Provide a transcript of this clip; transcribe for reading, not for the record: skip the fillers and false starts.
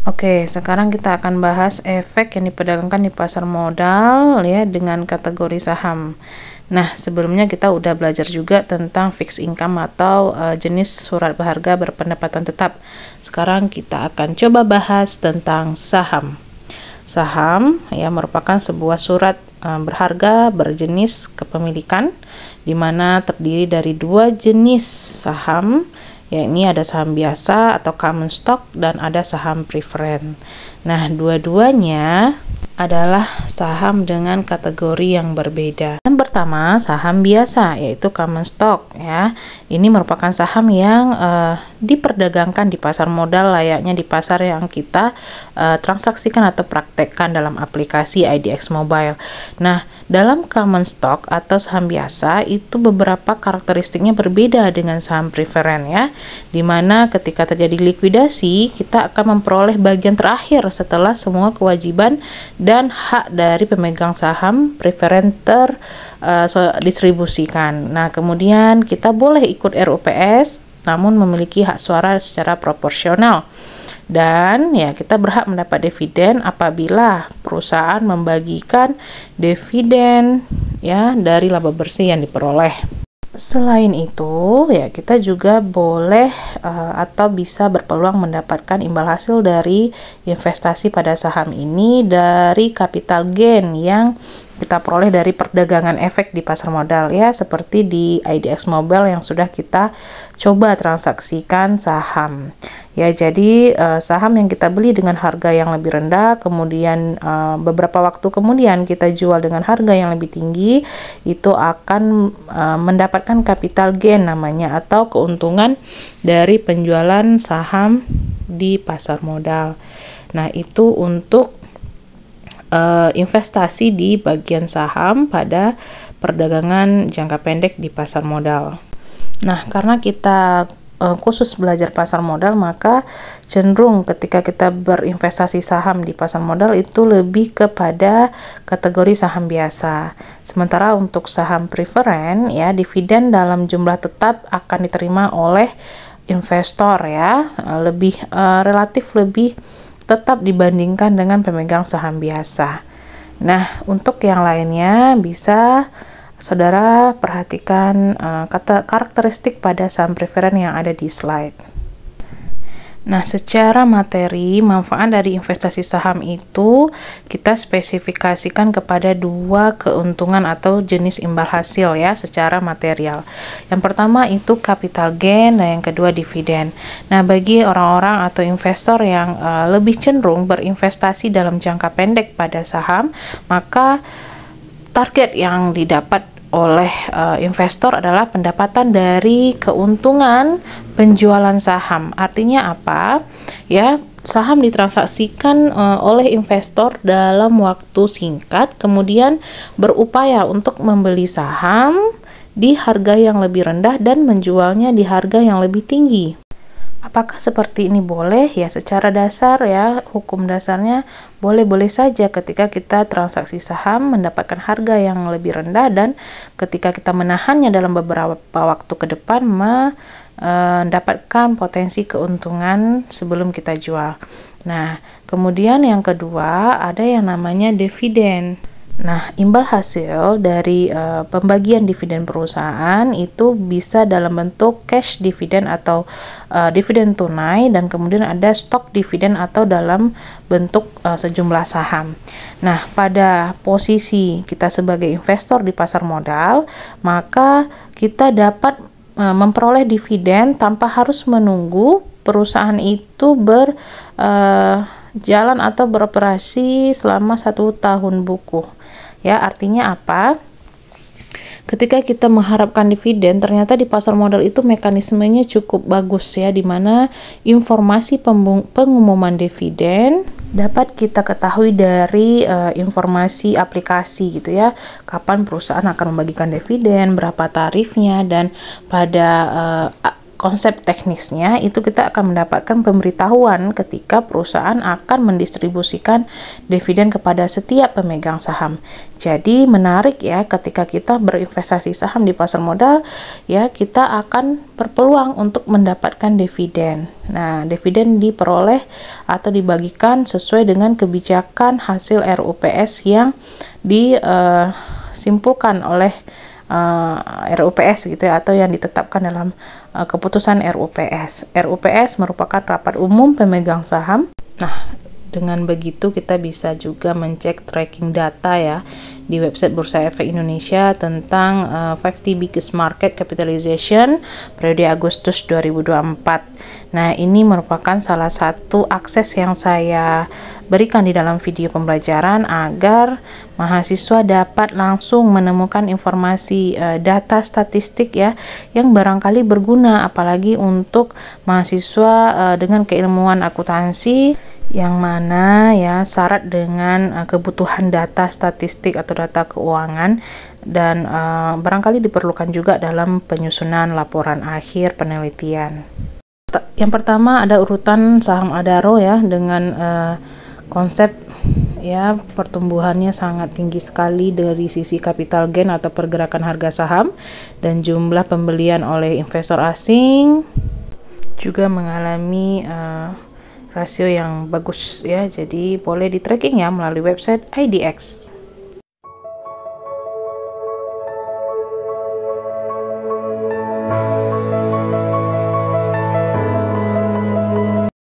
Oke, sekarang kita akan bahas efek yang diperdagangkan di pasar modal ya dengan kategori saham. Nah, sebelumnya kita udah belajar juga tentang fixed income atau jenis surat berharga berpendapatan tetap. Sekarang kita akan coba bahas tentang saham. Saham ya merupakan sebuah surat berharga berjenis kepemilikan di mana terdiri dari dua jenis saham. Ya, ini ada saham biasa atau common stock dan ada saham preferred. Nah, dua-duanya adalah saham dengan kategori yang berbeda. Yang pertama, saham biasa yaitu common stock ya. Ini merupakan saham yang diperdagangkan di pasar modal layaknya di pasar yang kita transaksikan atau praktekkan dalam aplikasi IDX Mobile. Nah, dalam common stock atau saham biasa itu beberapa karakteristiknya berbeda dengan saham preferred ya. Dimana ketika terjadi likuidasi, kita akan memperoleh bagian terakhir setelah semua kewajiban dan hak dari pemegang saham preferred distribusikan. Nah, kemudian kita boleh ikut RUPS namun memiliki hak suara secara proporsional. Dan ya kita berhak mendapat dividen apabila perusahaan membagikan dividen ya dari laba bersih yang diperoleh. Selain itu, ya kita juga boleh atau bisa berpeluang mendapatkan imbal hasil dari investasi pada saham ini dari capital gain yang kita peroleh dari perdagangan efek di pasar modal ya, seperti di IDX Mobile yang sudah kita coba transaksikan saham. Ya, jadi saham yang kita beli dengan harga yang lebih rendah, kemudian beberapa waktu kemudian kita jual dengan harga yang lebih tinggi, itu akan mendapatkan capital gain namanya atau keuntungan dari penjualan saham di pasar modal. Nah, itu untuk investasi di bagian saham pada perdagangan jangka pendek di pasar modal. Nah, karena kita khusus belajar pasar modal, maka cenderung ketika kita berinvestasi saham di pasar modal itu lebih kepada kategori saham biasa. Sementara untuk saham preferred ya, dividen dalam jumlah tetap akan diterima oleh investor ya, relatif lebih tetap dibandingkan dengan pemegang saham biasa. Nah, untuk yang lainnya bisa saudara perhatikan karakteristik pada saham preferred yang ada di slide. Nah, secara materi, manfaat dari investasi saham itu kita spesifikasikan kepada dua keuntungan atau jenis imbal hasil ya secara material. Yang pertama itu capital gain dan yang kedua dividen. Nah, bagi orang-orang atau investor yang lebih cenderung berinvestasi dalam jangka pendek pada saham, maka target yang didapat oleh investor adalah pendapatan dari keuntungan penjualan saham. Artinya apa? Ya, saham ditransaksikan oleh investor dalam waktu singkat, kemudian berupaya untuk membeli saham di harga yang lebih rendah dan menjualnya di harga yang lebih tinggi. Apakah seperti ini boleh? Ya, secara dasar ya, hukum dasarnya boleh-boleh saja ketika kita transaksi saham mendapatkan harga yang lebih rendah dan ketika kita menahannya dalam beberapa waktu ke depan mendapatkan potensi keuntungan sebelum kita jual. Nah, kemudian yang kedua ada yang namanya dividen. Nah, imbal hasil dari pembagian dividen perusahaan itu bisa dalam bentuk cash dividen atau dividen tunai, dan kemudian ada stok dividen atau dalam bentuk sejumlah saham. Nah, pada posisi kita sebagai investor di pasar modal, maka kita dapat memperoleh dividen tanpa harus menunggu perusahaan itu berjalan atau beroperasi selama 1 tahun buku. Ya, artinya apa? Ketika kita mengharapkan dividen, ternyata di pasar modal itu mekanismenya cukup bagus ya, di mana informasi pengumuman dividen dapat kita ketahui dari informasi aplikasi gitu ya. Kapan perusahaan akan membagikan dividen, berapa tarifnya, dan pada konsep teknisnya itu kita akan mendapatkan pemberitahuan ketika perusahaan akan mendistribusikan dividen kepada setiap pemegang saham. Jadi menarik ya, ketika kita berinvestasi saham di pasar modal ya, kita akan berpeluang untuk mendapatkan dividen. Nah, dividen diperoleh atau dibagikan sesuai dengan kebijakan hasil RUPS yang disimpulkan oleh RUPS gitu ya, atau yang ditetapkan dalam keputusan RUPS. RUPS merupakan rapat umum pemegang saham. Nah, dengan begitu kita bisa juga mencek tracking data ya di website Bursa Efek Indonesia tentang 50 biggest market capitalization periode Agustus 2024. Nah, ini merupakan salah satu akses yang saya berikan di dalam video pembelajaran agar mahasiswa dapat langsung menemukan informasi data statistik ya yang barangkali berguna, apalagi untuk mahasiswa dengan keilmuan akuntansi yang mana ya syarat dengan kebutuhan data statistik atau data keuangan, dan barangkali diperlukan juga dalam penyusunan laporan akhir penelitian. Yang pertama ada urutan saham Adaro ya, dengan konsep ya pertumbuhannya sangat tinggi sekali dari sisi capital gain atau pergerakan harga saham, dan jumlah pembelian oleh investor asing juga mengalami rasio yang bagus ya, jadi boleh di tracking ya melalui website IDX.